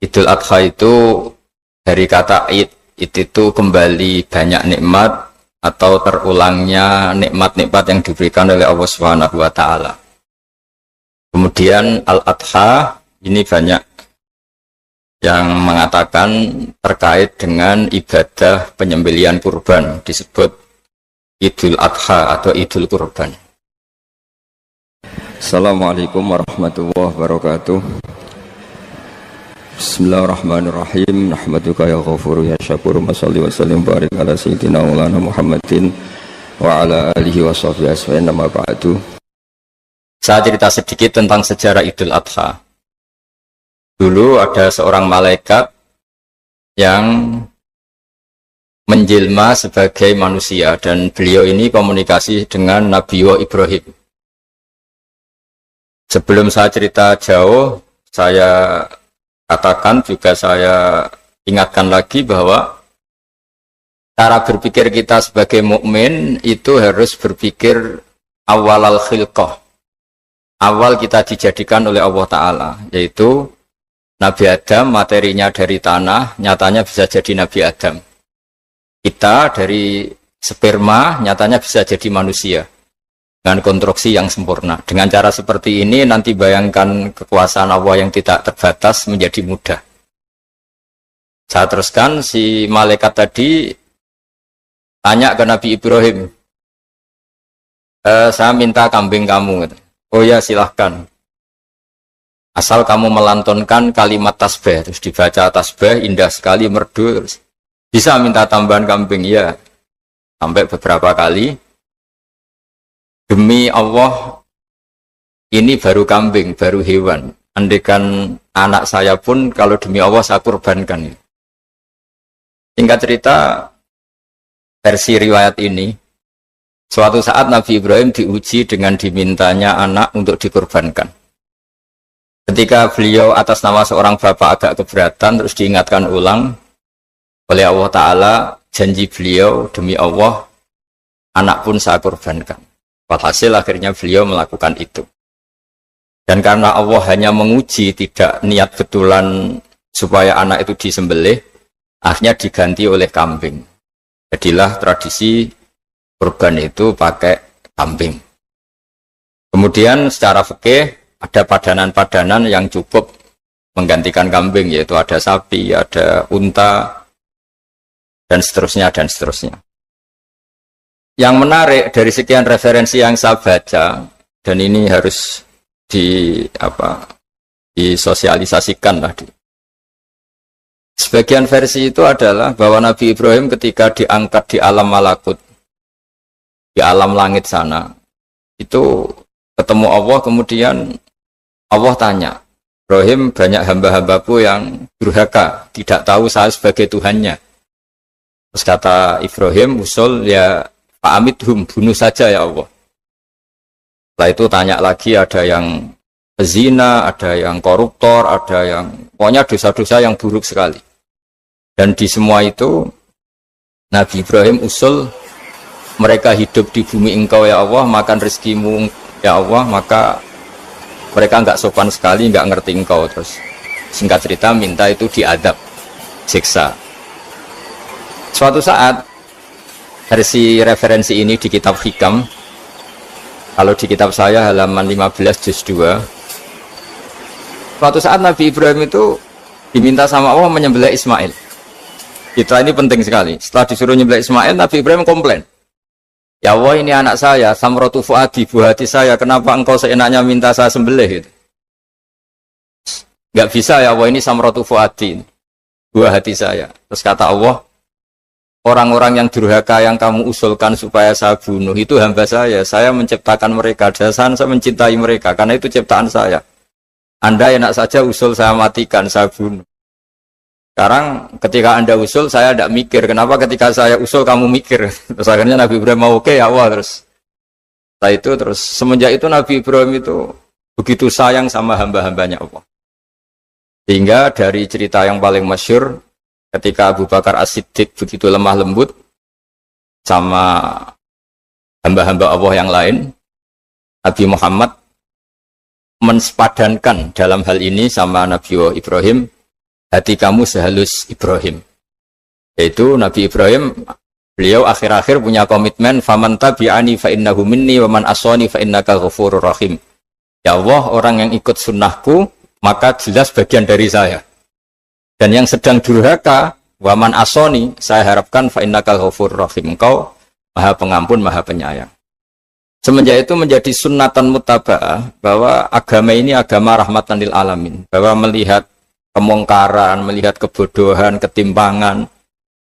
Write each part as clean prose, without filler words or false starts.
Idul Adha itu dari kata id itu kembali banyak nikmat atau terulangnya nikmat-nikmat yang diberikan oleh Allah Subhanahu wa taala. Kemudian Al-Adha ini banyak yang mengatakan terkait dengan ibadah penyembelihan kurban, disebut Idul Adha atau Idul Kurban. Assalamualaikum warahmatullahi wabarakatuh. Bismillahirrahmanirrahim. Nahmaduka ya ghafuru ya syakuru. Mashalli wa sallim barik ala sayyidina maulana Muhammadin wa ala alihi wa sahbihi asfa'in nama ba'du. Saya cerita sedikit tentang sejarah Idul Adha. Dulu ada seorang malaikat yang menjelma sebagai manusia dan beliau ini komunikasi dengan Nabi Ibrahim. Sebelum saya cerita jauh, saya katakan juga saya ingatkan lagi bahwa cara berpikir kita sebagai mukmin itu harus berpikir awal al-khilqah. Awal kita dijadikan oleh Allah Ta'ala, yaitu Nabi Adam materinya dari tanah, nyatanya bisa jadi Nabi Adam. Kita dari sperma, nyatanya bisa jadi manusia dengan konstruksi yang sempurna. Dengan cara seperti ini nanti bayangkan kekuasaan Allah yang tidak terbatas menjadi mudah. Saya teruskan, si malaikat tadi tanya ke Nabi Ibrahim, saya minta kambing kamu. Oh ya silahkan, asal kamu melantunkan kalimat tasbih. Terus dibaca tasbih, indah sekali, merdu. Terus, bisa minta tambahan kambing? Ya, sampai beberapa kali. Demi Allah, ini baru kambing, baru hewan. Andaikan anak saya pun, kalau demi Allah saya kurbankan. Singkat cerita, versi riwayat ini, suatu saat Nabi Ibrahim diuji dengan dimintanya anak untuk dikurbankan. Ketika beliau atas nama seorang bapak agak keberatan, terus diingatkan ulang oleh Allah Ta'ala, janji beliau, demi Allah, anak pun saya kurbankan. Hasil akhirnya beliau melakukan itu. Dan karena Allah hanya menguji, tidak niat betulan supaya anak itu disembelih, akhirnya diganti oleh kambing. Jadilah tradisi kurban itu pakai kambing. Kemudian secara fikih ada padanan-padanan yang cukup menggantikan kambing, yaitu ada sapi, ada unta, dan seterusnya, dan seterusnya. Yang menarik dari sekian referensi yang saya baca, dan ini harus disosialisasikan lah. Sebagian versi itu adalah bahwa Nabi Ibrahim ketika diangkat di alam malakut, di alam langit sana, itu ketemu Allah, kemudian Allah tanya, Ibrahim, banyak hamba-hambaku yang durhaka, tidak tahu saya sebagai Tuhannya. Terus kata Ibrahim, usul ya Fa'amidhum, bunuh saja ya Allah. Setelah itu tanya lagi, ada yang pezina, ada yang koruptor, ada yang pokoknya dosa-dosa yang buruk sekali. Dan di semua itu Nabi Ibrahim usul, mereka hidup di bumi engkau ya Allah, makan rezekimu ya Allah, maka mereka enggak sopan sekali, enggak ngerti engkau. Terus singkat cerita minta itu diadab, siksa. Suatu saat versi referensi ini di kitab Hikam, kalau di kitab saya halaman 15 juz 2, suatu saat Nabi Ibrahim itu diminta sama Allah menyembelih Ismail. Kita ini penting sekali. Setelah disuruh menyembelih Ismail, Nabi Ibrahim komplain, ya Allah, ini anak saya, samratu fuadi, buah hati saya, kenapa engkau seenaknya minta saya sembelih? Gitu. Gak bisa ya Allah, ini samratu fuadi, buah hati saya. Terus kata Allah, orang-orang yang durhaka yang kamu usulkan supaya saya bunuh itu hamba saya menciptakan mereka, saya mencintai mereka, karena itu ciptaan saya. Anda enak saja usul saya matikan, saya bunuh. Sekarang ketika Anda usul, saya tidak mikir, kenapa ketika saya usul kamu mikir? Terus akhirnya Nabi Ibrahim mau, oke ya Allah. Terus setelah itu, terus semenjak itu Nabi Ibrahim itu begitu sayang sama hamba-hambanya Allah. Sehingga dari cerita yang paling masyhur, ketika Abu Bakar As-Siddiq begitu lemah lembut sama hamba-hamba Allah yang lain, Nabi Muhammad mensepadankan dalam hal ini sama Nabi Ibrahim, hati kamu sehalus Ibrahim. Yaitu Nabi Ibrahim, beliau akhir-akhir punya komitmen, faman tabi'ani fa innahu minni wa man asani fa innaka ghafurur rahim. Ya Allah, orang yang ikut sunnahku maka jelas bagian dari saya. Dan yang sedang durhaka, wa man asani, saya harapkan fa innaka ghafurur rahim. Engkau Maha Pengampun, Maha Penyayang. Semenjak itu menjadi sunnatan mutaba'ah bahwa agama ini agama rahmatan lil alamin, bahwa melihat kemungkaran, melihat kebodohan, ketimpangan,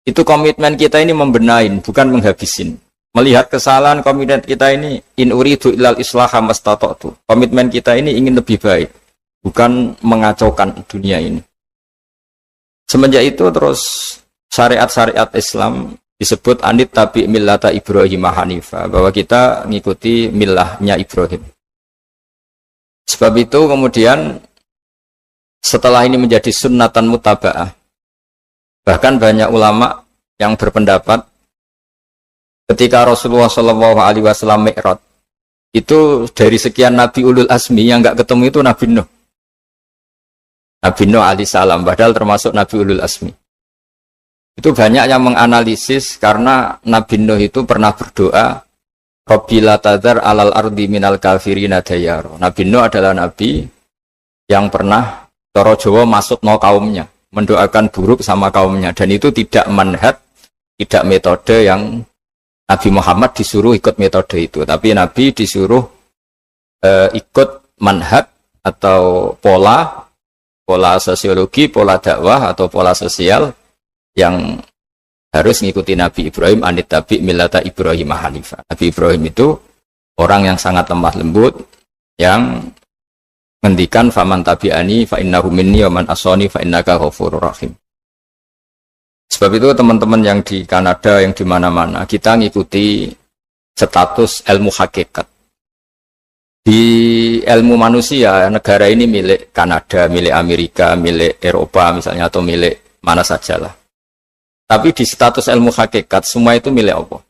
itu komitmen kita ini membenahin, bukan menghabisin. Melihat kesalahan, komitmen kita ini in uridu illal islaha mastata'tu. Komitmen kita ini ingin lebih baik, bukan mengacaukan dunia ini. Semenjak itu terus syariat-syariat Islam disebut anit tabi millata Ibrahim Hanifah, bahwa kita ngikuti millahnya Ibrahim. Sebab itu kemudian setelah ini menjadi sunnatan mutaba'ah, bahkan banyak ulama yang berpendapat ketika Rasulullah SAW Mi'raj, itu dari sekian Nabi Ulul Azmi yang nggak ketemu itu Nabi Nuh. Nabi Nuh alaihissalam, padahal termasuk Nabi Ulul Azmi. Itu banyak yang menganalisis karena Nabi Nuh itu pernah berdoa, Rabbi la tadhar alal ardi minal kafirina dayaro. Nabi Nuh adalah Nabi yang pernah cara Jawa masuk no kaumnya, mendoakan buruk sama kaumnya, dan itu tidak manhaj, tidak metode yang Nabi Muhammad disuruh ikut metode itu, tapi Nabi disuruh ikut manhaj atau pola sosiologi, pola dakwah atau pola sosial yang harus mengikuti Nabi Ibrahim, anit tabi millata Ibrahim Hanifah. Nabi Ibrahim itu orang yang sangat lemah lembut, yang ngendikan faman tabi'ani fa innahu minni wa man asani fa innaka ghafurur rahim. Sebab itu teman-teman yang di Kanada, yang di mana-mana, kita ngikuti status ilmu hakikat. Di ilmu manusia, negara ini milik Kanada, milik Amerika, milik Eropa misalnya, atau milik mana sajalah. Tapi di status ilmu hakikat, semua itu milik Allah.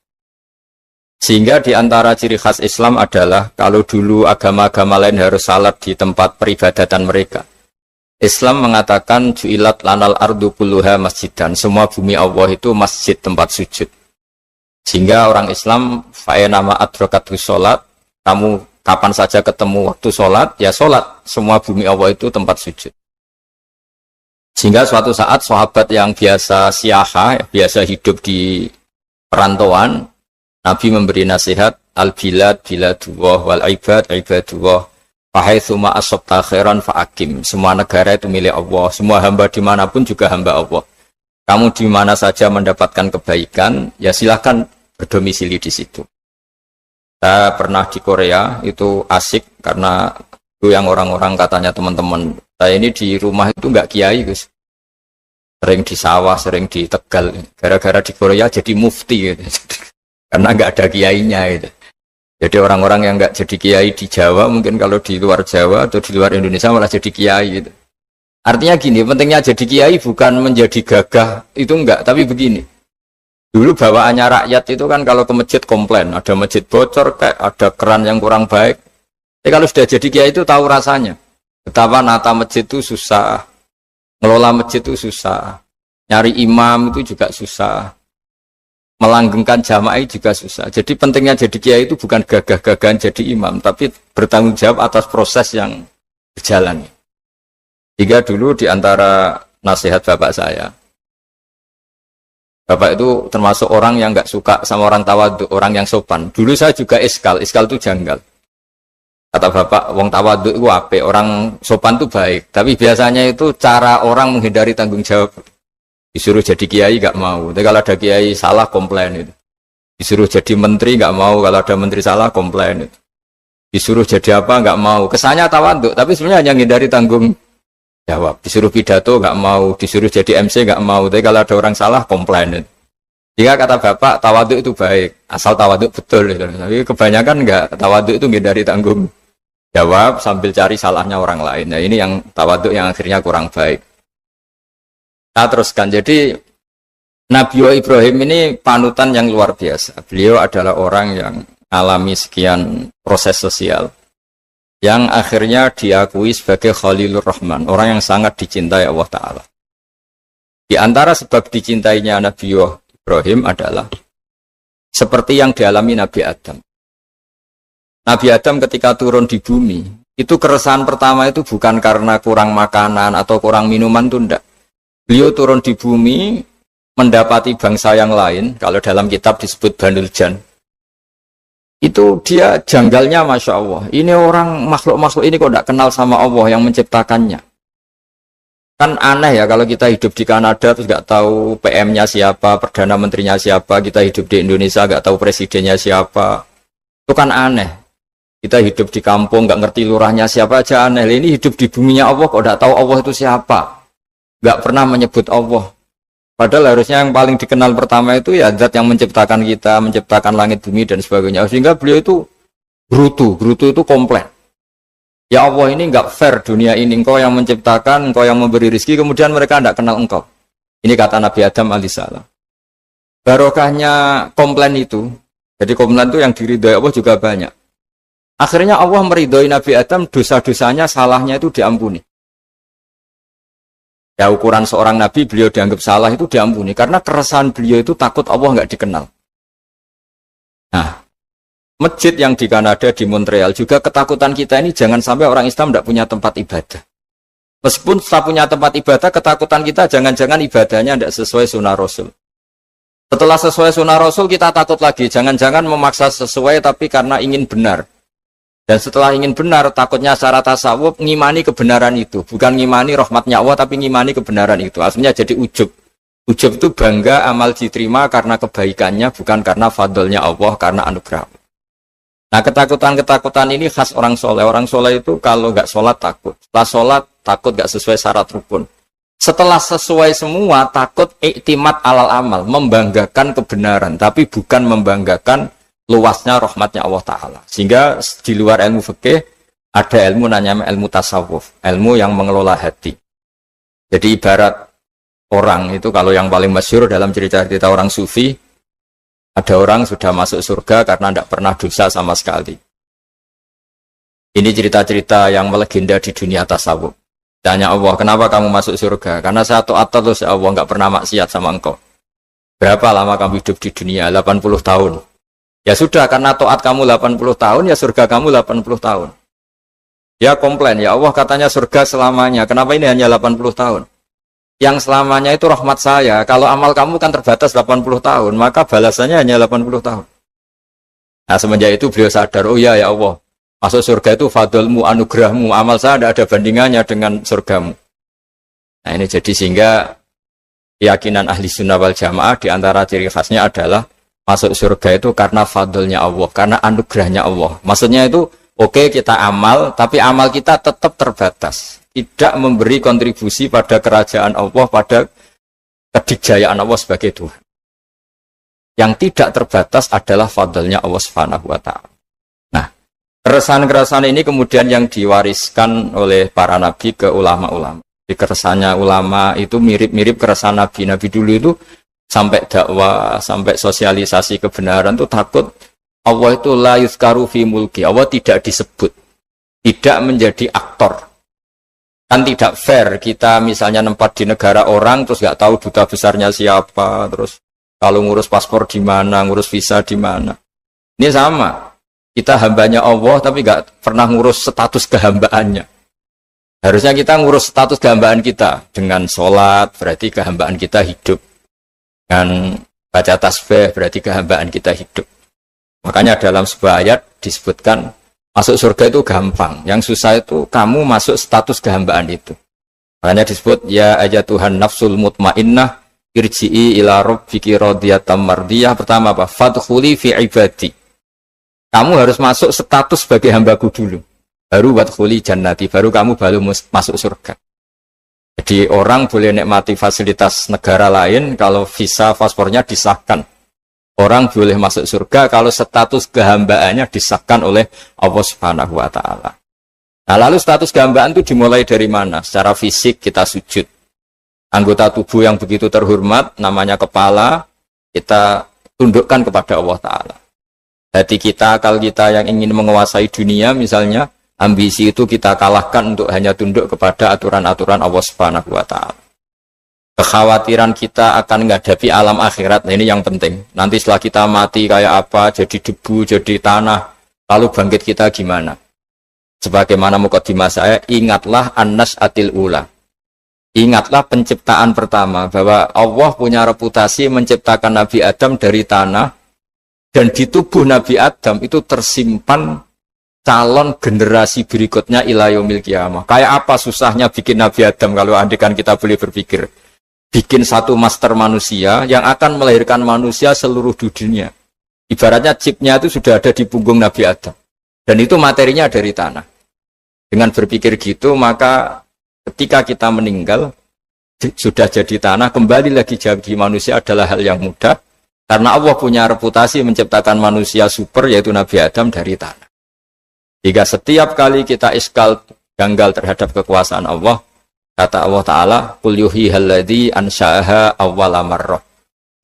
Sehingga di antara ciri khas Islam adalah, kalau dulu agama-agama lain harus salat di tempat peribadatan mereka, Islam mengatakan ju'ilat lanal ardu kulluha masjidan, semua bumi Allah itu masjid, tempat sujud. Sehingga orang Islam fa'enama adrokatu sholat, kamu kapan saja ketemu waktu sholat, ya sholat, semua bumi Allah itu tempat sujud. Sehingga suatu saat sahabat yang biasa siaha, biasa hidup di perantauan, Nabi memberi nasihat, al-bilad biladullah wal ibad ibadullah, fahaitsuma asabta khairan fa'akim. Semua negara itu milik Allah, semua hamba dimanapun juga hamba Allah. Kamu di mana saja mendapatkan kebaikan, ya silahkan berdomisili di situ. Saya pernah di Korea, itu asik karena itu yang orang-orang katanya teman-teman, saya ini di rumah itu nggak kiai, Gus. Sering di sawah, sering di Tegal. Gara-gara di Korea jadi mufti gitu. Karena nggak ada kiainya gitu. Jadi orang-orang yang nggak jadi kiai di Jawa, mungkin kalau di luar Jawa atau di luar Indonesia malah jadi kiai gitu. Artinya gini, pentingnya jadi kiai bukan menjadi gagah, itu enggak, tapi begini. Dulu bawaannya rakyat itu kan kalau ke masjid komplain, ada masjid bocor, kayak ada keran yang kurang baik. Tapi kalau sudah jadi kiai itu tahu rasanya. Betapa nata masjid itu susah, ngelola masjid itu susah, nyari imam itu juga susah, melanggengkan jamaah juga susah. Jadi pentingnya jadi kiai itu bukan gagah-gagahan jadi imam, tapi bertanggung jawab atas proses yang berjalan. Hingga dulu di antara nasihat bapak saya, bapak itu termasuk orang yang nggak suka sama orang tawadhu, orang yang sopan. Dulu saya juga iskal itu janggal. Kata bapak, wong tawadhu itu apik, orang sopan itu baik. Tapi biasanya itu cara orang menghindari tanggung jawab. Disuruh jadi kiai nggak mau. Tapi kalau ada kiai salah komplain itu. Disuruh jadi menteri nggak mau. Kalau ada menteri salah komplain itu. Disuruh jadi apa nggak mau. Kesannya tawadhu, tapi sebenarnya hanya menghindari tanggung jawab. Disuruh pidato nggak mau. Disuruh jadi MC nggak mau. Tapi kalau ada orang salah komplain itu. Jika kata bapak tawadhu itu baik, asal tawadhu betul itu. Tapi kebanyakan nggak, tawadhu itu menghindari tanggung jawab sambil cari salahnya orang lain. Nah ini yang tawadhu yang akhirnya kurang baik. Nah teruskan, jadi Nabi Ibrahim ini panutan yang luar biasa. Beliau adalah orang yang alami sekian proses sosial yang akhirnya diakui sebagai Khalilur Rahman, orang yang sangat dicintai Allah Ta'ala. Di antara sebab dicintainya Nabi Ibrahim adalah seperti yang dialami Nabi Adam. Nabi Adam ketika turun di bumi, itu keresahan pertama itu bukan karena kurang makanan atau kurang minuman, itu enggak. Beliau turun di bumi mendapati bangsa yang lain, kalau dalam kitab disebut Banul Jan. Itu dia janggalnya, Masya Allah. Ini orang makhluk-makhluk ini kok tidak kenal sama Allah yang menciptakannya. Kan aneh ya kalau kita hidup di Kanada terus nggak tahu PM-nya siapa, Perdana Menterinya siapa, kita hidup di Indonesia nggak tahu presidennya siapa. Itu kan aneh. Kita hidup di kampung nggak ngerti lurahnya siapa aja aneh. Ini hidup di buminya Allah kok tidak tahu Allah itu siapa. Nggak pernah menyebut Allah. Padahal harusnya yang paling dikenal pertama itu ya zat yang menciptakan kita, menciptakan langit bumi dan sebagainya. Sehingga beliau itu gerutu itu komplain. Ya Allah, ini enggak fair dunia ini, engkau yang menciptakan, engkau yang memberi rezeki, kemudian mereka tidak kenal engkau. Ini kata Nabi Adam alaihissalam. Barokahnya komplain itu, jadi komplain itu yang diridhoi Allah juga banyak. Akhirnya Allah meridhoi Nabi Adam, dosa-dosanya, salahnya itu diampuni. Ya ukuran seorang nabi beliau dianggap salah itu diampuni karena keresahan beliau itu takut Allah nggak dikenal. Nah, masjid yang di Kanada di Montreal juga ketakutan kita ini jangan sampai orang Islam tidak punya tempat ibadah. Meskipun setelah punya tempat ibadah, ketakutan kita jangan-jangan ibadahnya tidak sesuai sunnah Rasul. Setelah sesuai sunnah Rasul kita takut lagi, jangan-jangan memaksa sesuai tapi karena ingin benar. Dan setelah ingin benar, takutnya secara tasawuf ngimani kebenaran itu. Bukan ngimani rahmatnya Allah, tapi ngimani kebenaran itu. Aslinya jadi ujub. Ujub itu bangga amal diterima karena kebaikannya, bukan karena fadlnya Allah, karena anugerah. Nah, ketakutan-ketakutan ini khas orang soleh. Orang soleh itu kalau nggak sholat takut. Setelah sholat takut nggak sesuai syarat rukun. Setelah sesuai semua takut iktimat alal amal. Membanggakan kebenaran, tapi bukan membanggakan luasnya rahmatnya Allah Ta'ala. Sehingga di luar ilmu fikih ada ilmu namanya ilmu tasawuf, ilmu yang mengelola hati. Jadi ibarat orang itu, kalau yang paling masyhur dalam cerita-cerita orang sufi, ada orang sudah masuk surga karena tidak pernah dosa sama sekali. Ini cerita-cerita yang melegenda di dunia tasawuf. Tanya Allah, kenapa kamu masuk surga? Karena saya taat terus ya Allah, nggak pernah maksiat sama engkau. Berapa lama kamu hidup di dunia? 80 tahun. Ya sudah, karena taat kamu 80 tahun, ya surga kamu 80 tahun. Ya komplain, ya Allah katanya surga selamanya, kenapa ini hanya 80 tahun? Yang selamanya itu rahmat saya, kalau amal kamu kan terbatas 80 tahun, maka balasannya hanya 80 tahun. Nah semenjak itu beliau sadar, oh ya Allah, masuk surga itu fadlmu, anugerahmu, amal saya tidak ada bandingannya dengan surgamu. Nah ini jadi sehingga keyakinan ahli sunnah wal jamaah diantara ciri khasnya adalah masuk surga itu karena fadlnya Allah, karena anugerahnya Allah. Maksudnya itu, oke, kita amal, tapi amal kita tetap terbatas. Tidak memberi kontribusi pada kerajaan Allah, pada kedikjayaan Allah sebagai Tuhan. Yang tidak terbatas adalah fadlnya Allah Subhanahu wa Ta'ala. Nah, keresahan-keresahan ini kemudian yang diwariskan oleh para nabi ke ulama-ulama. Di keresahannya ulama itu mirip-mirip keresahan nabi. Nabi dulu itu sampai dakwah, sampai sosialisasi kebenaran itu takut Allah itu la yuzkaru fi mulki, Allah tidak disebut, tidak menjadi aktor. Kan tidak fair kita misalnya nempat di negara orang terus nggak tahu duta besarnya siapa, terus kalau ngurus paspor di mana, ngurus visa di mana. Ini sama, kita hambanya Allah tapi nggak pernah ngurus status kehambaannya. Harusnya kita ngurus status kehambaan kita dengan sholat, berarti kehambaan kita hidup. Dan baca tasbih berarti kehambaan kita hidup. Makanya dalam sebuah ayat disebutkan masuk surga itu gampang, yang susah itu kamu masuk status kehambaan itu. Makanya disebut ya ayatuhan nafsul mutmainnah irji'i ila rabbiki radiyatan mardiyah. Pertama apa? Fadkhuli fi ibadi. Kamu harus masuk status sebagai hambaku dulu, baru wadkhuli jannati, baru kamu baru masuk surga. Jadi orang boleh nikmati fasilitas negara lain kalau visa paspornya disahkan. Orang boleh masuk surga kalau status kehambaannya disahkan oleh Allah Subhanahu wa Ta'ala. Nah, lalu status kehambaan itu dimulai dari mana? Secara fisik kita sujud. Anggota tubuh yang begitu terhormat, namanya kepala, kita tundukkan kepada Allah Ta'ala. Hati kita, akal kita yang ingin menguasai dunia misalnya, ambisi itu kita kalahkan untuk hanya tunduk kepada aturan-aturan Allah Subhanahu wa Ta'ala. kekhawatiran kita akan menghadapi alam akhirat, nah ini yang penting. Nanti setelah kita mati kayak apa, jadi debu, jadi tanah, lalu bangkit kita gimana? Sebagaimana mukadimah saya, ingatlah an-nas'atil ula. Ingatlah penciptaan pertama, bahwa Allah punya reputasi menciptakan Nabi Adam dari tanah, dan di tubuh Nabi Adam itu tersimpan calon generasi berikutnya ila yaumil qiyamah. Kayak apa susahnya bikin Nabi Adam kalau andikan kita boleh berpikir. Bikin satu master manusia yang akan melahirkan manusia seluruh dunia. Ibaratnya chipnya itu sudah ada di punggung Nabi Adam. Dan itu materinya dari tanah. Dengan berpikir gitu, maka ketika kita meninggal, sudah jadi tanah, kembali lagi jadi manusia adalah hal yang mudah. Karena Allah punya reputasi menciptakan manusia super, yaitu Nabi Adam dari tanah. Jika setiap kali kita iskal janggal terhadap kekuasaan Allah, kata Allah Ta'ala, Qul yuhihal ladzi ansha'aha awwala marrah.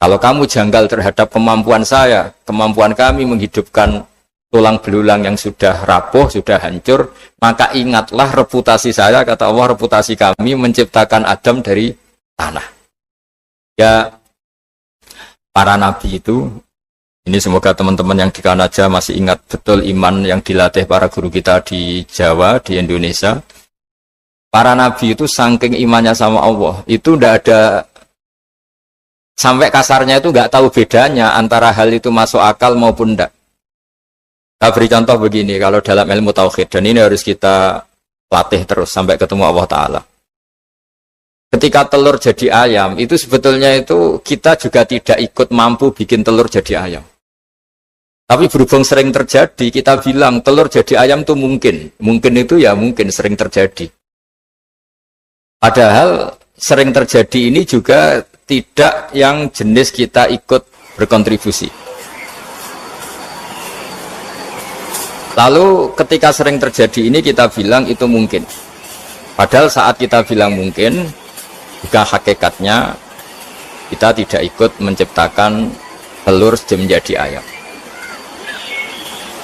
Kalau kamu janggal terhadap kemampuan saya, kemampuan kami menghidupkan tulang belulang yang sudah rapuh, sudah hancur, maka ingatlah reputasi saya, kata Allah, reputasi kami menciptakan Adam dari tanah. Ya, para nabi itu, ini semoga teman-teman yang di Kanaja masih ingat betul iman yang dilatih para guru kita di Jawa, di Indonesia. Para nabi itu saking imannya sama Allah, itu tidak ada, sampai kasarnya itu nggak tahu bedanya antara hal itu masuk akal maupun tidak. Saya beri contoh begini, kalau dalam ilmu tauhid, dan ini harus kita latih terus sampai ketemu Allah Ta'ala. Ketika telur jadi ayam, itu sebetulnya itu kita juga tidak ikut mampu bikin telur jadi ayam. Tapi berhubung sering terjadi, kita bilang telur jadi ayam itu mungkin. Mungkin itu ya mungkin sering terjadi. Padahal sering terjadi ini juga tidak yang jenis kita ikut berkontribusi. Lalu ketika sering terjadi ini kita bilang itu mungkin. Padahal saat kita bilang mungkin, juga hakikatnya kita tidak ikut menciptakan telur menjadi ayam.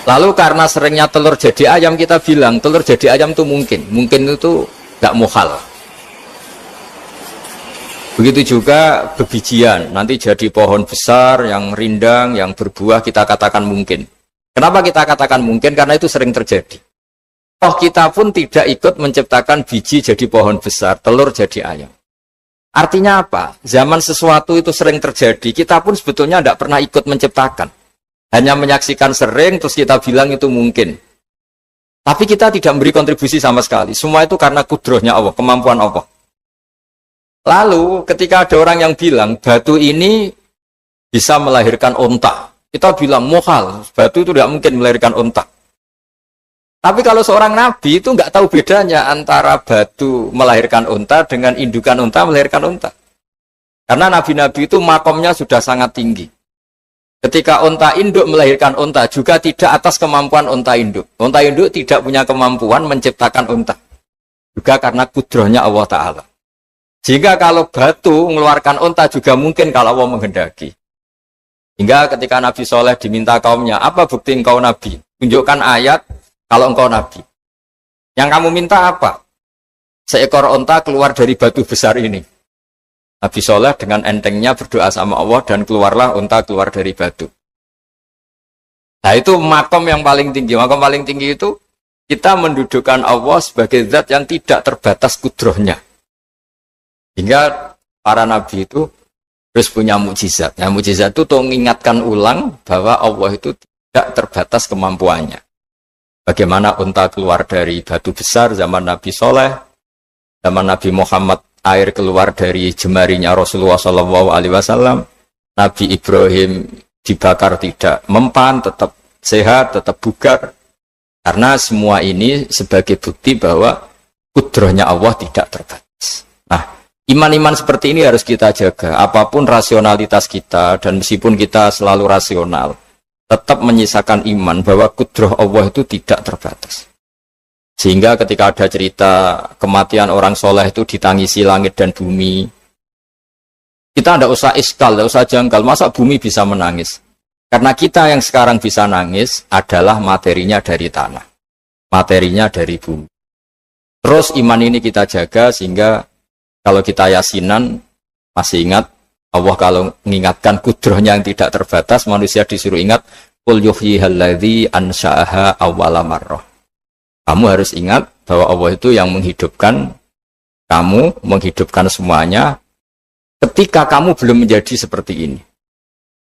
Lalu karena seringnya telur jadi ayam, kita bilang telur jadi ayam itu mungkin. Mungkin itu tidak muhal. Begitu juga bebijian, nanti jadi pohon besar yang rindang, yang berbuah, kita katakan mungkin. Kenapa kita katakan mungkin? Karena itu sering terjadi. Toh kita pun tidak ikut menciptakan biji jadi pohon besar, telur jadi ayam. Artinya apa? Zaman sesuatu itu sering terjadi, kita pun sebetulnya tidak pernah ikut menciptakan. Hanya menyaksikan sering, terus kita bilang itu mungkin. Tapi kita tidak memberi kontribusi sama sekali. Semua itu karena kudrohnya Allah, kemampuan Allah. Lalu ketika ada orang yang bilang, batu ini bisa melahirkan onta. Kita bilang, muhal, batu itu tidak mungkin melahirkan onta. Tapi kalau seorang nabi itu nggak tahu bedanya antara batu melahirkan onta dengan indukan onta melahirkan onta. Karena nabi-nabi itu makomnya sudah sangat tinggi. Ketika onta induk melahirkan onta juga tidak atas kemampuan onta induk. Onta induk tidak punya kemampuan menciptakan onta. Juga karena kudrohnya Allah Ta'ala. Sehingga kalau batu mengeluarkan onta juga mungkin kalau Allah menghendaki. Hingga ketika Nabi Soleh diminta kaumnya, apa bukti engkau Nabi? Tunjukkan ayat kalau engkau Nabi. Yang kamu minta apa? Seekor onta keluar dari batu besar ini. Nabi Soleh dengan entengnya berdoa sama Allah dan keluarlah unta keluar dari batu. Nah itu makom yang paling tinggi. Makom paling tinggi itu kita mendudukkan Allah sebagai zat yang tidak terbatas kudrohnya. Hingga para nabi itu terus punya mukjizat. Nah mukjizat itu untuk mengingatkan ulang bahwa Allah itu tidak terbatas kemampuannya. Bagaimana unta keluar dari batu besar zaman Nabi Soleh, zaman Nabi Muhammad air keluar dari jemarinya Rasulullah SAW, Nabi Ibrahim dibakar tidak mempan, tetap sehat, tetap bugar. Karena semua ini sebagai bukti bahwa kudrohnya Allah tidak terbatas. Nah, iman-iman seperti ini harus kita jaga. Apapun rasionalitas kita, dan meskipun kita selalu rasional, tetap menyisakan iman bahwa kudroh Allah itu tidak terbatas. Sehingga ketika ada cerita kematian orang soleh itu ditangisi langit dan bumi, kita tidak usah iskal, tidak usah janggal, masa bumi bisa menangis? Karena kita yang sekarang bisa nangis adalah materinya dari tanah, materinya dari bumi. Terus iman ini kita jaga sehingga kalau kita yasinan, Masih ingat Allah kalau mengingatkan kudrohnya yang tidak terbatas, manusia disuruh ingat qul yuhyihal ladzi ansha'aha awwala marrah. Kamu harus ingat bahwa Allah itu yang menghidupkan kamu, menghidupkan semuanya ketika kamu belum menjadi seperti ini.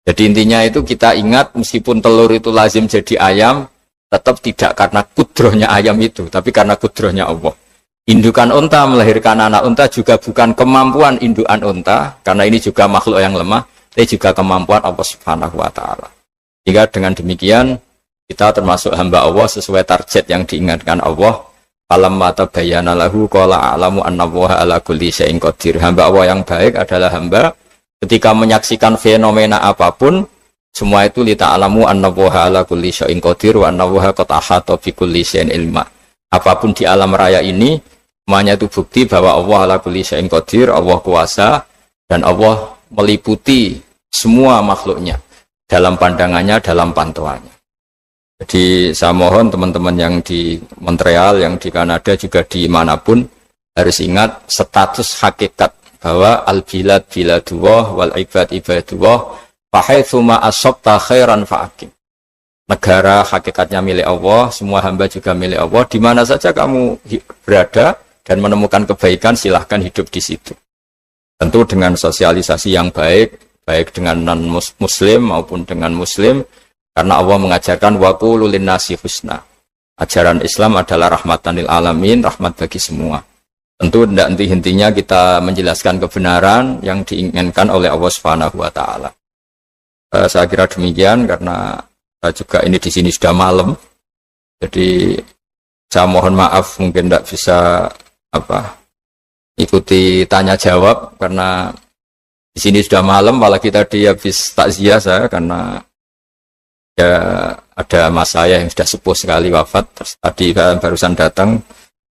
Jadi intinya itu kita ingat meskipun telur itu lazim jadi ayam, tetap tidak karena kudrohnya ayam itu, tapi karena kudrohnya Allah. Indukan unta melahirkan anak unta juga bukan kemampuan indukan unta, karena ini juga makhluk yang lemah, tapi juga kemampuan Allah Subhanahu wa Ta'ala. Jika dengan demikian kita termasuk hamba Allah sesuai target yang diingatkan Allah. Falamma tabayyana lahu qala a'lamu annallaha ala kulli syai'in qadir. Hamba Allah yang baik adalah hamba ketika menyaksikan fenomena apapun, semua itu li ta'lamu annallaha ala kulli syai'in qadir wa annallaha qad ahata bi kulli syai'in ilma. Apapun di alam raya ini, semuanya itu bukti bahwa Allah ala kulli syai'in qadir, Allah kuasa dan Allah meliputi semua makhluknya dalam pandangannya, dalam pantauannya. Jadi saya mohon teman-teman yang di Montreal, yang di Kanada, juga di manapun harus ingat status hakikat bahwa al-bilad biladullah wal ibad ibadullah fahaitsuma asabta khairan fa'akim. Negara hakikatnya milik Allah, semua hamba juga milik Allah. Di mana saja kamu berada dan menemukan kebaikan, silahkan hidup di situ. Tentu dengan sosialisasi yang baik, baik dengan non-muslim maupun dengan muslim, karena Allah mengajarkan waqulu linnasi husna. Ajaran Islam adalah rahmatan lil alamin, rahmat bagi semua. Tentu tidak henti-hentinya kita menjelaskan kebenaran yang diinginkan oleh Allah Subhanahu wa Ta'ala. Saya kira demikian, karena juga ini di sini sudah malam. Jadi saya mohon maaf mungkin tidak bisa ikuti tanya jawab, karena di sini sudah malam, apalagi tadi habis takziah saya, karena ya ada mas saya yang sudah sepuh sekali wafat, terus tadi barusan datang,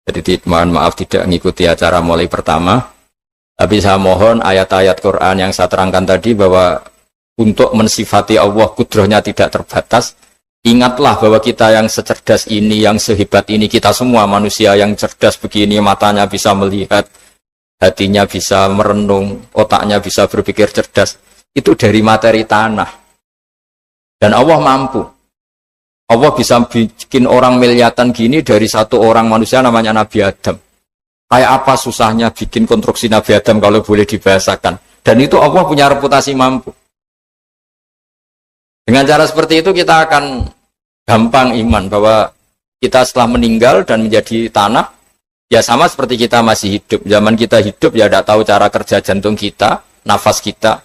jadi mohon maaf tidak mengikuti acara mulai pertama. Tapi saya mohon ayat-ayat Quran yang saya terangkan tadi, bahwa untuk mensifati Allah kudrohnya tidak terbatas, ingatlah bahwa kita yang secerdas ini, yang sehebat ini, kita semua manusia yang cerdas begini, matanya bisa melihat, hatinya bisa merenung, otaknya bisa berpikir cerdas, itu dari materi tanah. Dan Allah mampu. Allah bisa bikin orang miliatan gini dari satu orang manusia namanya Nabi Adam. Kayak apa susahnya bikin konstruksi Nabi Adam kalau boleh dibahasakan. Dan itu Allah punya reputasi mampu. Dengan cara seperti itu kita akan gampang iman bahwa kita setelah meninggal dan menjadi tanah, ya sama seperti kita masih hidup. Zaman kita hidup ya tidak tahu cara kerja jantung kita, nafas kita,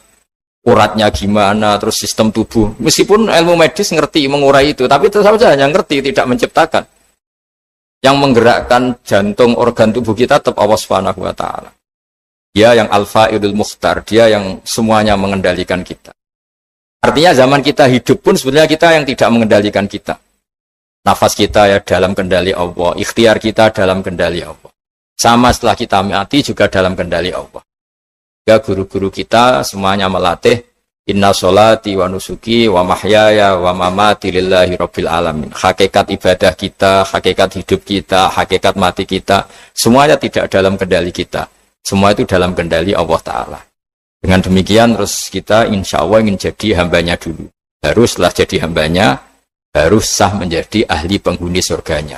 uratnya gimana, terus sistem tubuh. Meskipun ilmu medis ngerti mengurai itu, tapi tetap saja hanya ngerti, tidak menciptakan. Yang menggerakkan jantung, organ tubuh kita tetap Allah Subhanahu wa Ta'ala. Dia yang Al-Fa'idul Mukhtar, dia yang semuanya mengendalikan kita. Artinya zaman kita hidup pun sebenarnya kita yang tidak mengendalikan kita. Nafas kita ya dalam kendali Allah, ikhtiar kita dalam kendali Allah. Sama setelah kita mati juga dalam kendali Allah. Ya guru-guru kita semuanya melatih inna sholati wa nusuki wa mahyaya wa mamati lillahi rabbil alamin. Hakikat ibadah kita, hakikat hidup kita, hakikat mati kita, semuanya tidak dalam kendali kita. Semua itu dalam kendali Allah Ta'ala. Dengan demikian terus kita insya Allah ingin jadi hambanya dulu. Baru setelah jadi hambanya, baru sah menjadi ahli penghuni surganya.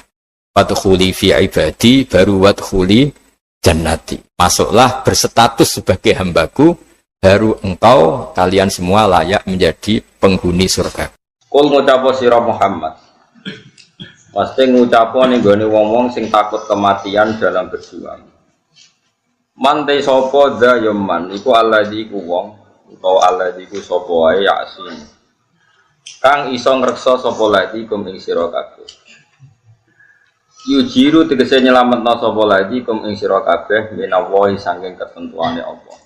Wadkhuli fi ibadi, baru wadkhuli jannati. Masuklah berstatus sebagai hambaku, baru engkau kalian semua layak menjadi penghuni surga. Kul ngucapo sira Muhammad. Pasti ngucapo ning gone wong-wong sing takut kematian dalam berjuang. Mantai sapa dza yaman iku alladzi ku wong utawa alladzi ku sapa wae yasin. Kang iso ngreksa sapa lagi kum ing sira kabeh. Yujiru tegese nyelametna sapa lagi kum ing sira kabeh minallahi saking ketentuane Allah.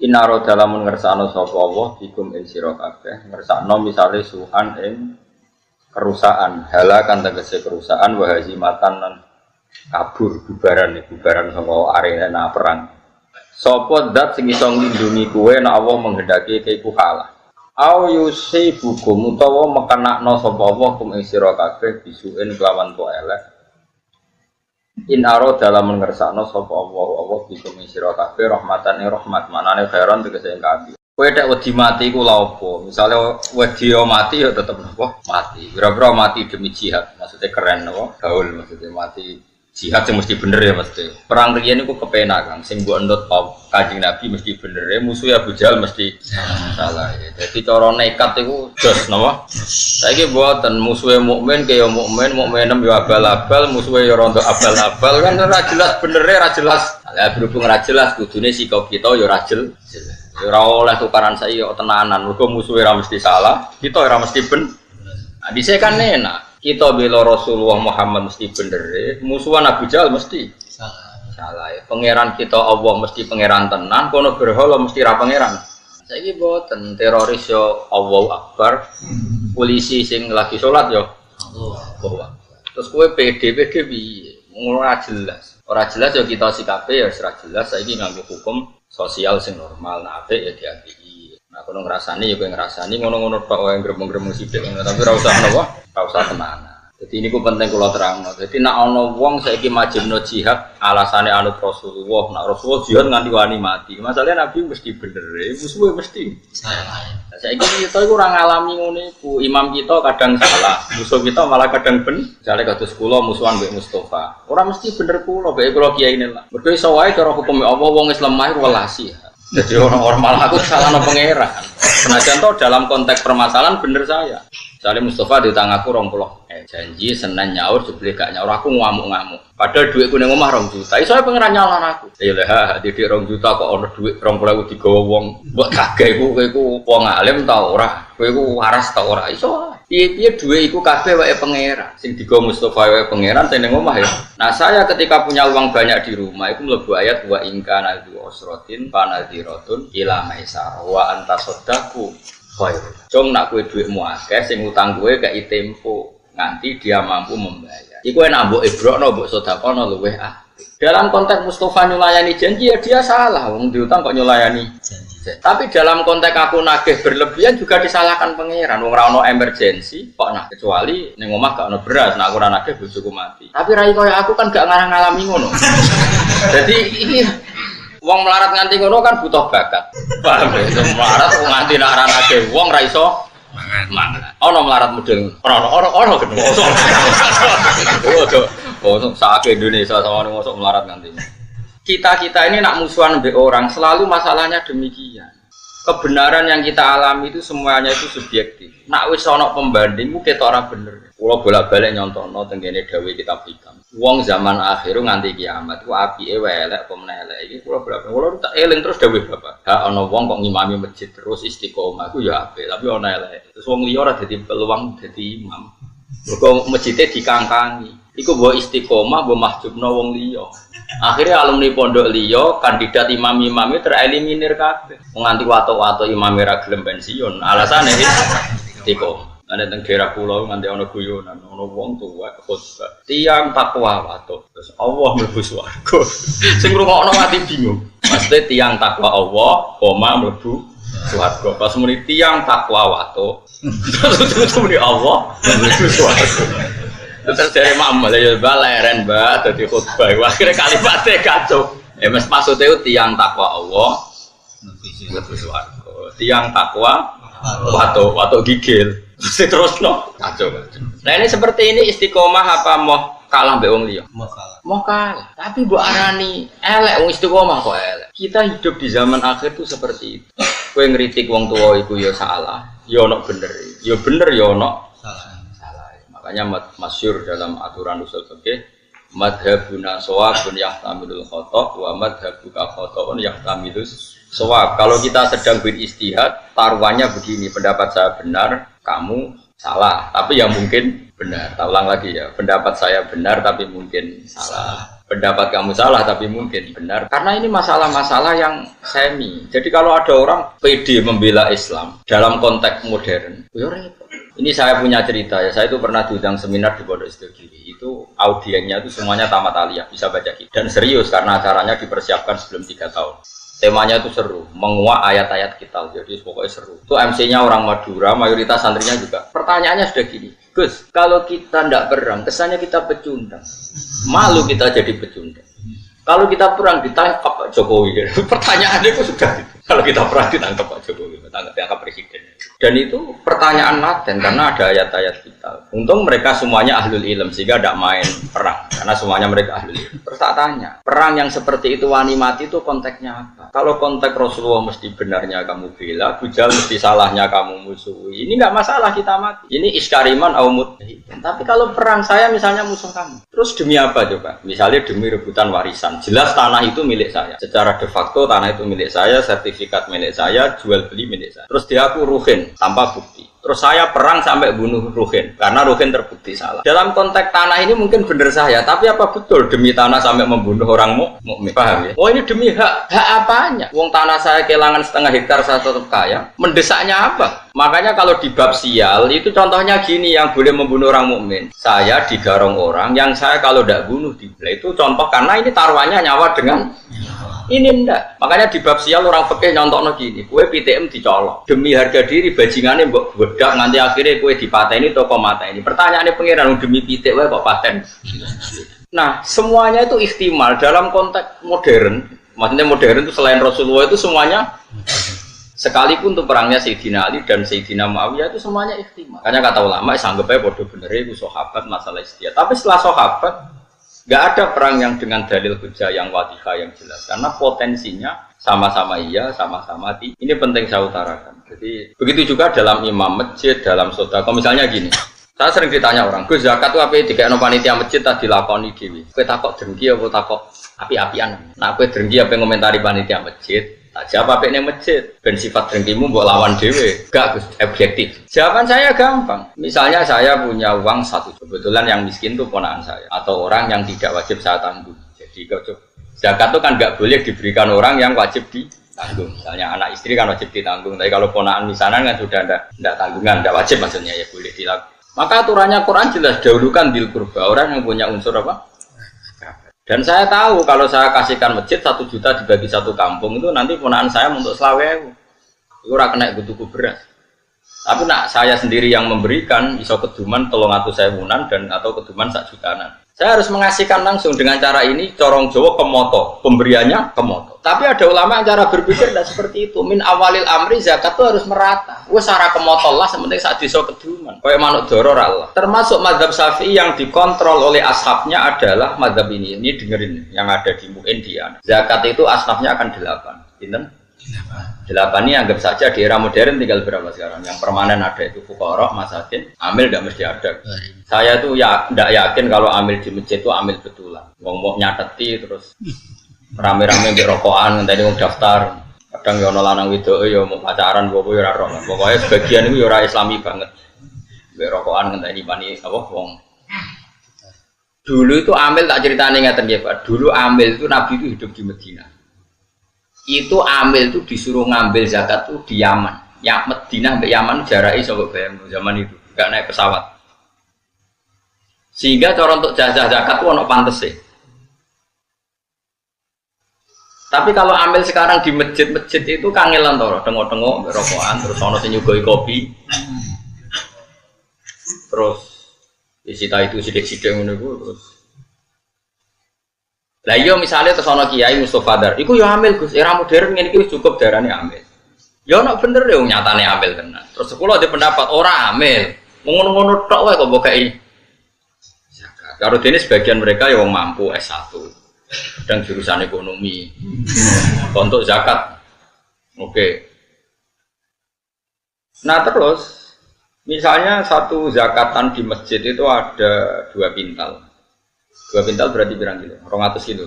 Inaro dalam ngersakno sapa Allah bikum ing sira kabeh, ngersakno misale suhan ing kerusakan, halakan tegese kerusakan wa hazimatan lan kabur bubaran saka arena perang. Sapa zat sing iso nglindungi kowe nek Allah menghendaki kowe kalah. Au yusibukum utawa mekenakno sapa Allah kum ing sira kabeh bisuin kelawan to elek. In aro dalam mengersakno sapa Allah bikum sira kabeh rahmatan rahmat manane khairan tegese kabeh. Kowe nek wedi mati iku lha opo? Misale wedi mati ya tetep napa? Mati. Pira-pira mati demi jihad. Maksudnya keren napa? Gaul maksudnya mati jihad sing mesti bener ya mesti. Perang riyen niku kepenak Kang. Sing mbok endut Kanjeng Nabi mesti bener ya, musuh Abu Jahal mesti salah ya. Jadi cara nekat iku jos napa? Saiki mboten musuhe mukmin kaya mukmin, mukminem yo abal-abal, musuhe yo rontok abal-abal kan ora jelas benere, ora jelas. Lah berhubung ora jelas kudune sikap kita yo ora jelas. Ora oleh tukaran saya kok tenanan, mergo musuhe ora mesti salah, kita ora mesti ben. Nah, dhisik kan enak. Kita bela Rasulullah Muhammad mesti bener, musuhan Abu Jahal mesti salah. Ya. Pangeran kita Allah mesti pangeran tenan, kono berhala mesti ra pangeran. Saiki boten teroris yo Allahu Akbar. Polisi sing lagi salat yo Allah. Terus kowe PD piye? Ora jelas. Ora jelas yo kita sikape ya ora jelas. Saiki nganggo hukum sosial sing normal, nah apik ya diapiki. Nah kono ngrasani ya kowe ngrasani ngono-ngono tok wae gremeng-gremeng sithik ngono tapi ora usah napa? Ora usah tenanan. Jadi ini ku penting kula terangno. Jadi nek ana wong saiki majibno jihad alasane anut Rasulullah, nek Rasulullah jihad nganti wani mati. Masalahe Nabi mesti bener, musuhe mesti salah. Saiki kita iku ora ngalami ngono iku. Imam kita kadang salah, musuh kita malah kadang ben. Misale kados kula musuhan mbek Mustofa. Ora mesti bener kula, mbek kula kiai lah. Mergo iso wae cara hukum Allah wong Islam mah welasi. Jadi orang malah aku salahno pangeran. Senajan toh dalam konteks permasalahan bener saya. Misalnya Mustafa di tanganku 20 janji Senin nyaur jebule gak nyaur aku ngamuk-ngamuk. Padahal duitku ning omah 2 juta. Iso ae pangeran nyalahno aku. Ya lha didik 2 juta kok ana duit 20.000 digawa wong. Mbok kagek iku wong alim ta ora? Kowe iku waras ta ora? Iso. Piye-piye duit iku kabeh wae pangeran. Sing digawa Mustafa wae pangeran sing ning omah ya. Nah, saya ketika punya uang banyak di rumah itu mlebu ayat wa ingkana du usratin panadiratun ila maisar wa antasaddaku khair. Jong nak kowe dhuwitmu akeh sing utang kowe kei tempo nganti dia mampu membayar. Iku enak mbok ibrokno mbok sedekahno luweh Dalam konteks Mustafa nyulayani janji ya dia salah, wong diutang kok nyulayani janji. Tapi dalam konteks aku nagih berlebihan juga disalahkan pangeran. Wong ora ono emergency kok nah kecuali ning omah gak ono beras, nek aku ora nagih bojoku mati. Tapi rai koyo aku kan gak ngalami ngono. Jadi iki wong melarat nganti ngono kan butuh bakat. Paham ya? Melarat nganti nek ora nagih wong ra iso mangan. Ono melarat model. Ono ketemu. Oh, saat Indonesia sama orang masuk melarat nanti. Kita ini nak musuhan mbek orang selalu masalahnya demikian. Kebenaran yang kita alami itu semuanya itu subjektif. Nak wis ana pembanding ku ketok ora bener. Kula bolak-balik nyontokno tengene dawuh kitab hikam. Wong zaman akhir nganti kiamat ku apike wae elek apa meneh elek iki kula bolak-balik. Kula tak eling terus dawuh Bapak. Ha ana wong kok ngimami masjid terus istiqomah ku ya apik, tapi ana elek. Terus wong liya ora dadi peluang dadi imam. Mergo masjide dikangkangi. Iku mbok istiqomah mbok mahjubno wong liya. Akhirnya alumni pondok liya kandidat imam-imame tereliminir kabeh. Nganti watuk-watuk imame ra gelem pensiun. Alasane istiqomah. Ana teng daerah kula nganti ana guyonan, ana wong tuwa khotbah. Tiang takwa watuk. Terus Allah mlebu swarga. Sing ngrungokno mati bingung. Maksudnya tiang takwa Allah, mlebu swarga. Pas muni tiang takwa watuk. Terus muni Allah mlebu swarga. Terus dari mama ya baleren mbak jadi khutbah akhirnya kalimatnya kacau mas maksudnya itu tiang takwa Allah lebih suarga tiang takwa watuk gigil terus no kacau. Nah ini seperti ini istiqomah apa mau kalah mbak wong liya mau kalah tapi mbok arani elek wong istiqomah kok elek. Kita hidup di zaman akhir tuh seperti itu. Kowe ngritik wong tua iku ya salah ya ono bener ya ono makanya masyhur dalam aturan usul fikih madhabuna shawabun yahtamilul khata' wa madhabuka khata'un yahtamilus shawab. Kalau kita sedang beristihad taruhannya begini, pendapat saya benar kamu salah tapi yang mungkin benar. Tak ulang lagi ya, pendapat saya benar tapi mungkin salah, pendapat kamu salah tapi mungkin benar. Karena ini masalah-masalah yang semi. Jadi kalau ada orang PD membela Islam dalam konteks modern ya repot. Ini saya punya cerita ya, saya itu pernah diundang seminar di Pondok Sidogiri. Itu audiennya itu semuanya tamat aliyah, bisa baca kitab. Dan serius karena acaranya dipersiapkan sebelum 3 tahun. Temanya itu seru, menguak ayat-ayat kita. Jadi pokoknya seru. Itu MC-nya orang Madura, mayoritas santrinya juga. Pertanyaannya sudah gini, Gus, kalau kita tidak perang, kesannya kita pecundang. Malu kita jadi pecundang. Kalau kita perang ditangkap Pak Jokowi. Pertanyaannya itu sudah gitu. Kalau kita perang ditangkap Pak Jokowi, ditangkap presiden. Dan itu pertanyaan laten karena ada ayat-ayat kita. Untung mereka semuanya ahlul ilm sehingga tidak main perang karena semuanya mereka ahlul ilm. Terus tak tanya, perang yang seperti itu wani mati itu konteksnya apa? Kalau konteks Rasulullah mesti benarnya kamu bela, Bujal mesti salahnya kamu musuhi. Ini nggak masalah kita mati. Ini iskariman aumut. Tapi kalau perang saya misalnya musuh kamu, terus demi apa coba? Misalnya demi rebutan warisan. Jelas tanah itu milik saya. Secara de facto tanah itu milik saya, sertifikat milik saya, jual beli milik saya. Terus dia aku ruhin tanpa bukti. Terus saya perang sampai bunuh Ruhin karena Ruhin terbukti salah. Dalam konteks tanah ini mungkin benar saya, tapi apa betul demi tanah sampai membunuh orang mukmin? Paham ya? Oh ini demi hak apanya? Wong tanah saya kehilangan setengah hektar saya tetap kaya. Mendesaknya apa? Makanya kalau di bab sial itu contohnya gini yang boleh membunuh orang mukmin. Saya digarong orang yang saya kalau tidak bunuh dibelah itu contoh karena ini taruhannya nyawa dengan ini ndak. Makanya di bab sial orang fikih nyontokno gini, kue PTM dicolok. Demi harga diri bajingane mbok bedak nganti akhirnya kue dipateni toko mata ini. Pertanyaannya pengiran demi pitik wae kok paten. Nah, semuanya itu ihtimal dalam konteks modern. Maksudnya modern itu selain Rasulullah itu semuanya sekalipun untuk perangnya Sayyidina Ali dan Sayyidina Muawiyah itu semuanya ihtimal. Makanya kata ulama sanggep ae padha bener iku sahabat masalah istiad. Tapi setelah sahabat nggak ada perang yang dengan dalil hujah yang wadihah yang jelas karena potensinya sama-sama iya, sama-sama tidak. Ini penting saya utarakan. Jadi begitu juga dalam imam masjid, dalam sedekah. Misalnya gini, saya sering ditanya orang, Gus zakat itu apa? Dikasih panitia masjid tadi lakoni dewi. Kue takut dengki apa takut api-apian? Nah, kue dengki apa ngomentari panitia masjid? Tak jawab apa ini masjid, ben sifat dengkimu buat lawan dewe, gak Gus, objektif. Jawaban saya gampang. Misalnya saya punya uang 1 juta, kebetulan yang miskin itu ponakan saya, atau orang yang tidak wajib saya tanggung. Jadi zakat itu kan gak boleh diberikan orang yang wajib ditanggung. Misalnya anak istri kan wajib ditanggung, tapi kalau ponakan misalnya kan sudah tidak tanggungan, tidak wajib maksudnya ya boleh dilakukan. Maka aturannya Quran jelas dahulukan bil qurba, orang yang punya unsur apa? Dan saya tahu kalau saya kasihkan masjid 1 juta dibagi 1 kampung itu nanti ponakan saya untuk selawewu. Itu ora kena tuku beras. Tapi nak saya sendiri yang memberikan iso keduman 300.000-an dan atau keduman 1 jutaan. Saya harus mengasihkan langsung dengan cara ini corong Jawa kemoto, pemberiannya kemoto. Tapi ada ulama yang cara berpikir tidak seperti itu. Min awalil amri zakat itu harus merata. Wes cara kemoto lah sementing saat iso keduman. Kayak manuk doror Allah. Termasuk mazhab Syafi'i yang dikontrol oleh ashabnya adalah mazhab ini. Ini dengerin yang ada di Mu'in dia. Zakat itu ashabnya akan 8. Pinten? 8 ini anggap saja di era modern tinggal berapa sekarang? Yang permanen ada itu fuqara, masakin, amil tidak mesti ada. Saya tuh ya tidak yakin kalau amil di masjid itu amil betulan. Ngomong nyateti terus rame-rame di rokokan tadi mau daftar. Kadang yo lanang wedok yo mau pacaran bobo yo ora roh. Pokoknya sebagian itu yo ora islami banget. Di rokokan ngenteni pani apa wong. Dulu itu amil tak ceritane ngaten nggih Pak. Dulu amil itu Nabi itu hidup di Madinah. Itu amil itu disuruh ngambil zakat tuh di Yaman. Ya Madinah sampai Yaman jaraknya sampai bayang zaman itu nggak naik pesawat. Sehingga cara untuk jajah zakat tuh ono pantes sih. Tapi kalau ambil sekarang di masjid-masjid itu kangelan toro, tengok-tengok rokokan terus ono sing nyugoi kopi. Terus disita itu sidik-sidik ngono iku terus. Lah iya misalnya terus ana kiai Mustofa Dar, iku yo amil Gus, era modern ngene iki cukup darane amil. Ya ana bener yo nyatane amil tenan. Terus kula ada pendapat ora amil. Ngono-ngono tok wae kok mbok kei. Zakat. Karo dene sebagian mereka ya wong mampu S1. Dan jurusan ekonomi. Untuk zakat. Oke. Nah terus misalnya satu zakatan di masjid itu ada 2 pintal. 2 pintal berarti berapa kilo? 200 kilo.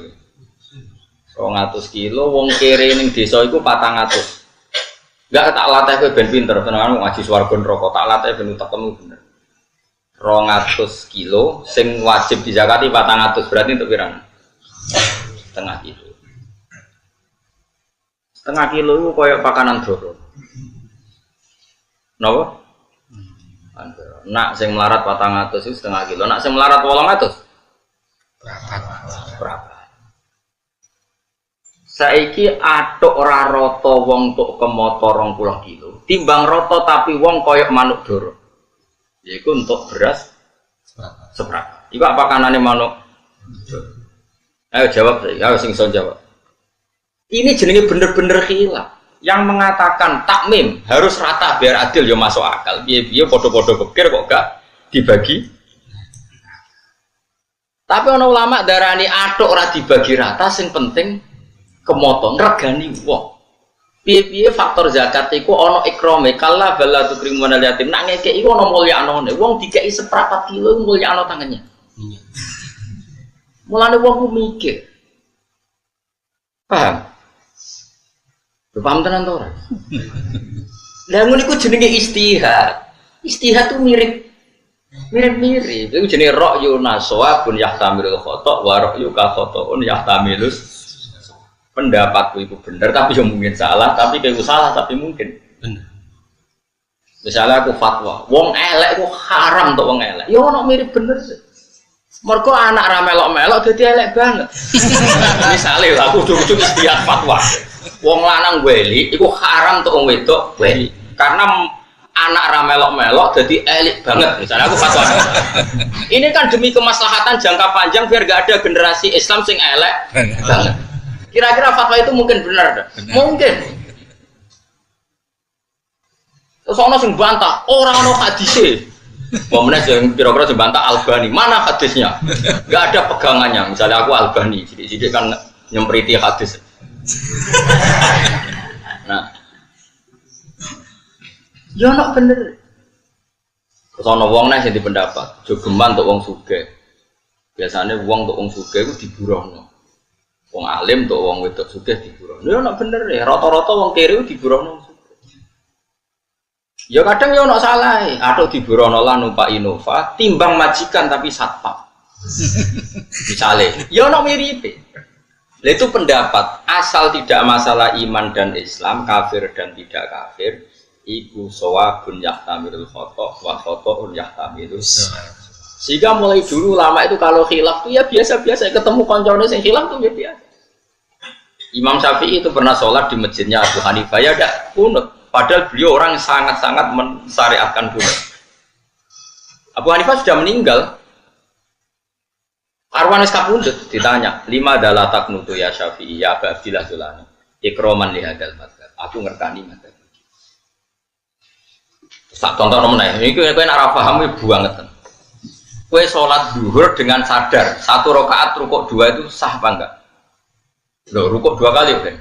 200 kilo, wong kere ning desa iku 400. Enggak tak latih kowe ben pinter, tenan ngaji swarga neraka, tak latih ben utekmu bener. 200 kilo sing wajib dizakati 400 berarti untuk pirang? Setengah kilo. Setengah kilo itu koyo pakanan doro. Napa? Nak sing melarat 400 itu setengah kilo, nak sing melarat 800 berapa? Saiki atuk ora rata wong tuk kemoto 20 kilo. Timbang rata tapi wong koyok manuk doro. Yaiku untuk beras seprapat. Iku apa kanane manuk? Ayo jawab saya. Ayo sing iso jawab. Ini jenenge bener-bener khilaf. Yang mengatakan takmim harus rata biar adil ya masuk akal. Piye-piye padha-padha pikir kok gak dibagi. Tapi ana ulama darani atuk ora dibagi rata sing penting kemoto ngregani wong. Piye-piye faktor zakat iku ana ikrame kala bala tukrimun yatim. Nak ngekeki iku ana mulyanane. Wong dikeki seprapat kilo mulyano tangannya. Iya. Mulane wong ku mikir. Paham? Paham tenan to ora? Lah ngono iku jenenge istihad. Istihad tuh mirip-mirip. Itu jenenge ra'yu nasawabun yahtamilul khata' wa ra'yu ka khata'un yahtamilus. Pendapatku itu benar tapi yang mungkin salah, tapi kayak salah tapi mungkin benar. Misalnya aku fatwa, wong elek itu haram untuk wong elek. Ya ono mirip bener sih. Mergo anak ra melok-melok dadi elek banget. Misalnya aku ujug-ujug istihad fatwa. Wong lanang weli iku haram untuk wong wedok weli. Karena anak ra melok-melok dadi elek banget. Misalnya aku fatwa. Ini kan demi kemaslahatan jangka panjang biar gak ada generasi Islam sing elek banget. Kira-kira fatwa itu mungkin benar dah? Mungkin. Terus ono sing bantah, ora ono hadise. Pemene sing kira-kira sing bantah Albani, mana hadisnya? Gak ada pegangannya. Misalnya aku Albani, sidik-sidik kan nyempriti hadis. Nah. Ya ono bener. Terus ono wong nek sing dipendapat, jogeman untuk wong sugih. Biasane wong untuk wong sugih iku diburohno. Wong alim tuh wong wedok sugih diburohno. Ya nak bener ya, rata-rata wong kere diburohno. Ya kadang ya ono salah, atau diburohno lah numpak Innova, timbang majikan tapi satpam. Misalnya, ya ono miripe. Lah itu pendapat asal tidak masalah iman dan Islam, kafir dan tidak kafir, iku sawabun yahtamilul khata' wa khata'un yahtamilus. Sehingga mulai dulu lama itu kalau khilaf tuh ya biasa-biasa ketemu koncone sing khilaf tuh ya biasa. Imam Syafi'i itu pernah sholat di masjidnya Abu Hanifah ya ada kunut. Padahal beliau orang sangat-sangat mensyariatkan kunut. Abu Hanifah sudah meninggal. Arwan kapundut ditanya, 5 adalah taknutu ya Syafi'i ya Abu Abdillah Sulani. Ikroman lihadal madhab. Aku ngertani madhab. Sak tonton meneh. Iki kowe nek ora paham iku banget. Kowe sholat zuhur dengan sadar 1 rakaat rukuk 2 itu sah apa enggak? Loh, rukuk 2 kali kan?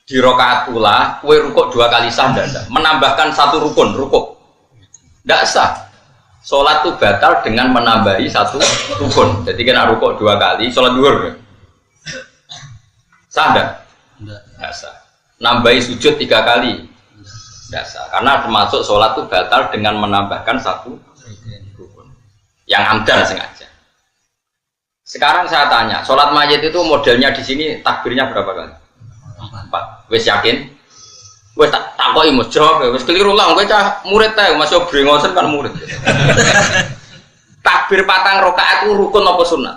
Di rakaat ula, kue rukuk 2 kali sah enggak? Menambahkan 1 rukun, rukuk enggak sah. Sholat itu batal dengan menambahi 1 rukun. Jadi kena rukuk 2 kali, sholat zuhur kan? Sah enggak? Enggak sah. Nambahi sujud 3 kali? Enggak sah. Karena termasuk sholat itu batal dengan menambahkan 1 rukun. Yang amdal sengaja. Sekarang saya tanya, sholat mayit itu modelnya di sini takbirnya berapa kali? 4. Wes yakin? Wes tak takoki Mas jawab, wes keliru lah, kowe cah murid ta, Mas yo brengosen kan murid. Takbir 4 rakaat itu rukun apa sunat?